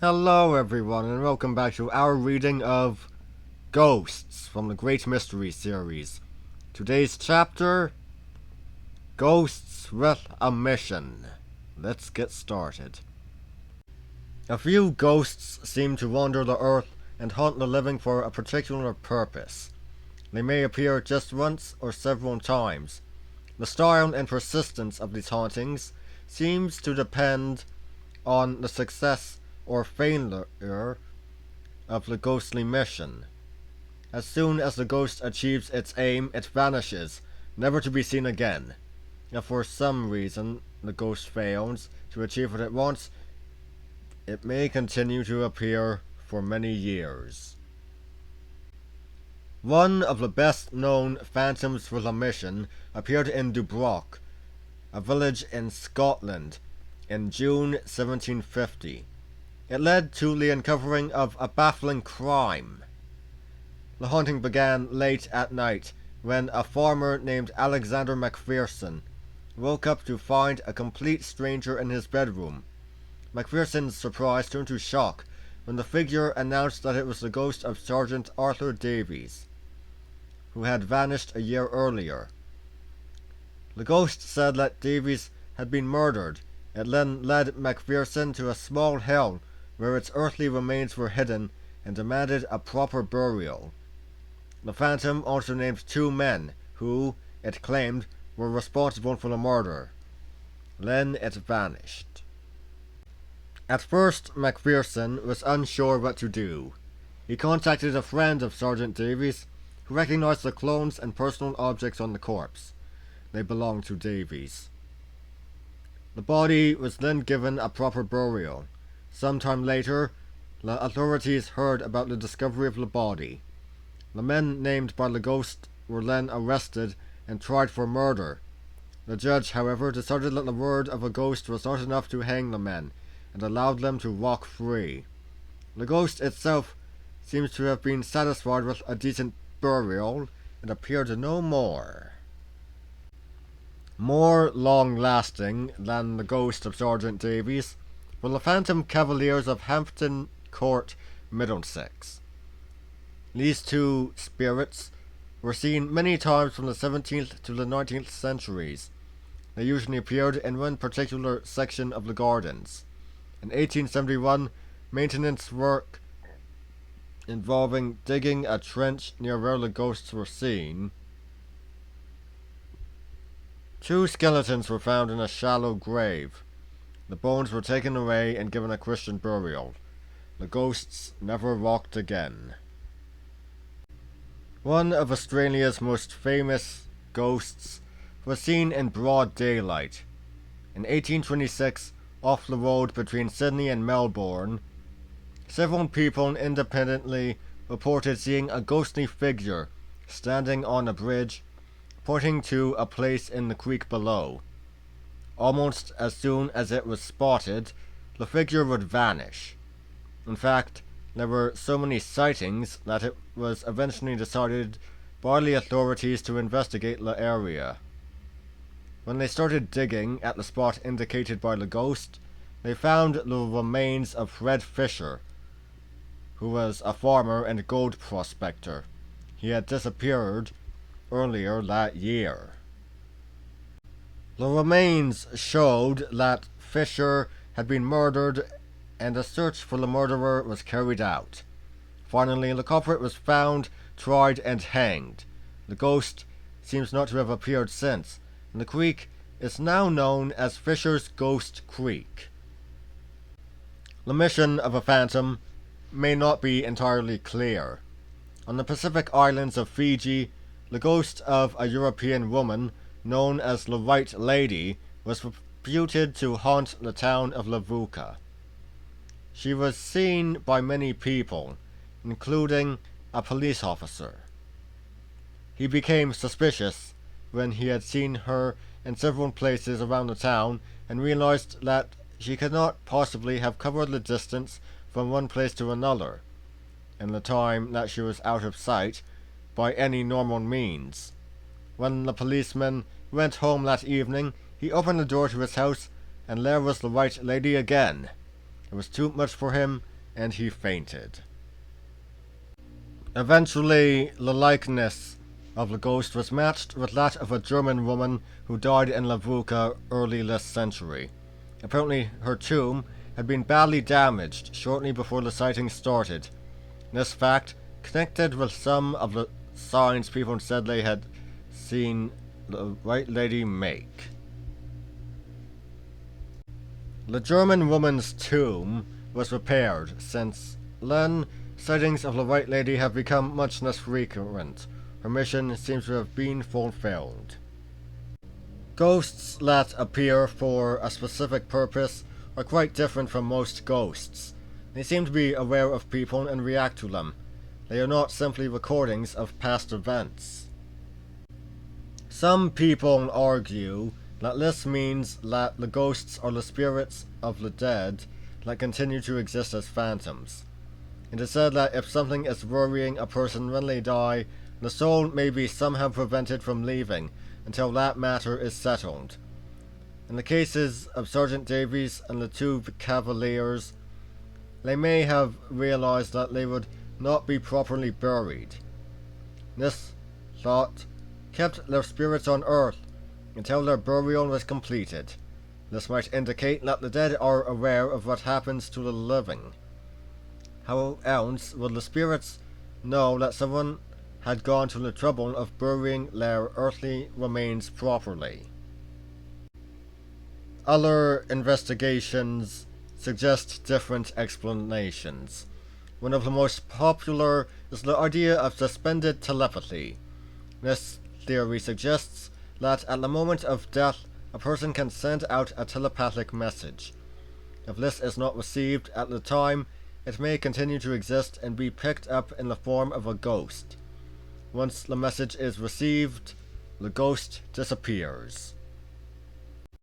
Hello everyone and welcome back to our reading of Ghosts from the Great Mystery series. Today's chapter, Ghosts with a Mission. Let's get started. A few ghosts seem to wander the earth and haunt the living for a particular purpose. They may appear just once or several times. The style and persistence of these hauntings seems to depend on the success or failure of the ghostly mission. As soon as the ghost achieves its aim, it vanishes, never to be seen again. If for some reason the ghost fails to achieve what it wants, it may continue to appear for many years. One of the best known phantoms for the mission appeared in Dubroch, a village in Scotland, in June 1750. It led to the uncovering of a baffling crime. The haunting began late at night when a farmer named Alexander Macpherson woke up to find a complete stranger in his bedroom. Macpherson's surprise turned to shock when the figure announced that it was the ghost of Sergeant Arthur Davies, who had vanished a year earlier. The ghost said that Davies had been murdered. It then led Macpherson to a small hill where its earthly remains were hidden and demanded a proper burial. The phantom also named two men who, it claimed, were responsible for the murder. Then it vanished. At first, Macpherson was unsure what to do. He contacted a friend of Sergeant Davies, who recognized the clothes and personal objects on the corpse. They belonged to Davies. The body was then given a proper burial. Sometime later, the authorities heard about the discovery of the body. The men named by the ghost were then arrested and tried for murder. The judge, however, decided that the word of a ghost was not enough to hang the men, and allowed them to walk free. The ghost itself seems to have been satisfied with a decent burial and appeared no more. More long-lasting than the ghost of Sergeant Davies were the Phantom Cavaliers of Hampton Court, Middlesex. These two spirits were seen many times from the 17th to the 19th centuries. They usually appeared in one particular section of the gardens. In 1871, maintenance work involving digging a trench near where the ghosts were seen. Two skeletons were found in a shallow grave. The bones were taken away and given a Christian burial. The ghosts never walked again. One of Australia's most famous ghosts was seen in broad daylight. In 1826, off the road between Sydney and Melbourne, several people independently reported seeing a ghostly figure standing on a bridge, pointing to a place in the creek below. Almost as soon as it was spotted, the figure would vanish. In fact, there were so many sightings that it was eventually decided by the authorities to investigate the area. When they started digging at the spot indicated by the ghost, they found the remains of Fred Fisher, who was a farmer and gold prospector. He had disappeared earlier that year. The remains showed that Fisher had been murdered and a search for the murderer was carried out. Finally, the culprit was found, tried, and hanged. The ghost seems not to have appeared since, and the creek is now known as Fisher's Ghost Creek. The mission of a phantom may not be entirely clear. On the Pacific islands of Fiji, the ghost of a European woman known as the White Lady was reputed to haunt the town of Levuka. She was seen by many people, including a police officer. He became suspicious when he had seen her in several places around the town and realized that she could not possibly have covered the distance from one place to another, in the time that she was out of sight, by any normal means. When the policeman went home that evening, he opened the door to his house, and there was the White Lady again. It was too much for him, and he fainted. Eventually, the likeness of the ghost was matched with that of a German woman who died in Levuka early this century. Apparently, her tomb had been badly damaged shortly before the sighting started. This fact connected with some of the signs people said they had seen the White Lady make. The German woman's tomb was repaired since then. Sightings of the White Lady have become much less frequent. Her mission seems to have been fulfilled. Ghosts that appear for a specific purpose are quite different from most ghosts. They seem to be aware of people and react to them. They are not simply recordings of past events. Some people argue that this means that the ghosts are the spirits of the dead that continue to exist as phantoms. It is said that if something is worrying a person when they die, the soul may be somehow prevented from leaving until that matter is settled. In the cases of Sergeant Davies and the two Cavaliers, they may have realized that they would not be properly buried. This thought kept their spirits on earth until their burial was completed. This might indicate that the dead are aware of what happens to the living. How else would the spirits know that someone had gone to the trouble of burying their earthly remains properly? Other investigations suggest different explanations. One of the most popular is the idea of suspended telepathy. This theory suggests that at the moment of death, a person can send out a telepathic message. If this is not received at the time, it may continue to exist and be picked up in the form of a ghost. Once the message is received, the ghost disappears.